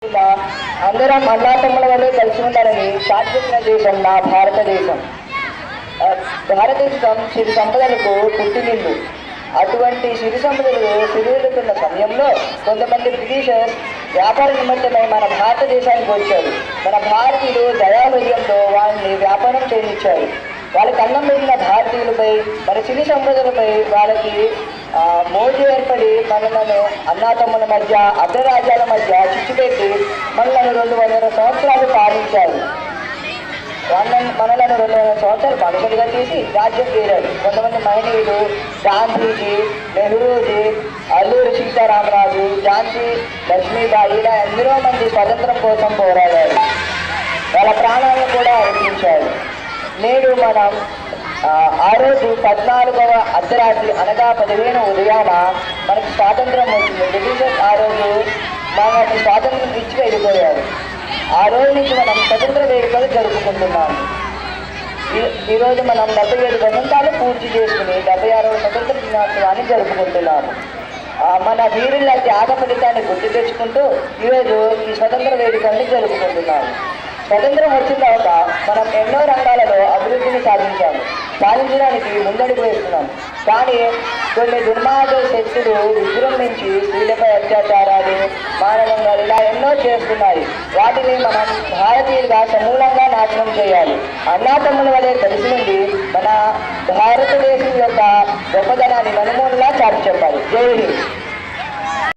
అందరం అన్నాతమ్ముల వల్లే కలిసి ఉండాలని చాటి చెప్పిన దేశం నా భారతదేశం. భారతదేశం సిరి సంపదలకు పుట్టినిల్లు. అటువంటి సిరి సంపదలు సిరివెళ్తున్న సమయంలో కొంతమంది బ్రిటిషర్స్ వ్యాపార నిమిత్తమై మన భారతదేశానికి వచ్చారు. మన భారతీయులు దయాహృదయంతో వాళ్ళని వ్యాపారం చేయనిచ్చారు. వాళ్ళకి అన్నం పెట్టిన భారతీయులపై మన సిరి సంపదలపై వాళ్ళకి మోజు ఏర్పడి మనలను అన్నాతమ్ముల మధ్య అర్ధరాజ్యాల మధ్య చిచ్చుపెట్టి మనలను 200 సంవత్సరాలు పాలించారు. మనలను 200 సంవత్సరాలు బానిసలుగా చేసి రాజ్యం చేరారు. కొంతమంది మహనీయులు గాంధీజీ, నెహ్రూజీ, అల్లూరి సీతారామరాజు, ఝాన్సీ లక్ష్మీబాయి ఇలా ఎందరో మంది స్వతంత్రం కోసం పోరాడారు. వాళ్ళ ప్రాణాలను కూడా అర్పించారు. నేడు మనం ఆ రోజు 14వ అర్ధరాత్రి అనగా 15 ఉదయాన మనకు స్వాతంత్రం వచ్చింది. బ్రిటిషర్స్ ఆ రోజు మనకి స్వాతంత్రం ఇచ్చి వెళ్ళిపోయారు. ఆ రోజు నుంచి మనం స్వతంత్ర వేడుకలు జరుపుకుంటున్నాము. ఈరోజు మనం 77 వసంతాలు పూర్తి చేసుకుని 76వ స్వతంత్ర దినోత్సవాన్ని జరుపుకుంటున్నాము. మన వీరుల త్యాగ ఫలితాన్ని గుర్తు తెచ్చుకుంటూ ఈరోజు ఈ స్వతంత్ర వేడుకల్ని జరుపుకుంటున్నాము. స్వతంత్రం వచ్చిన తర్వాత మనం ఎన్నో రంగాలలో అభివృద్ధిని సాధించడానికి ముందడుగు వేస్తున్నాం. కానీ కొన్ని దుర్మార్గ శక్తులు విజృంభించి స్త్రీలపై అత్యాచారాలు, మానవంగాలు ఇలా ఎన్నో చేస్తున్నాయి. వాటిని మనం భారతీయులుగా సమూలంగా నాశనం చేయాలి. అన్నాతమ్ముల వలె కలిసి నుండి మన భారతదేశం యొక్క గొప్పదనాన్ని నలుమూలలా చాటి చెప్పాలి. జై హింద్.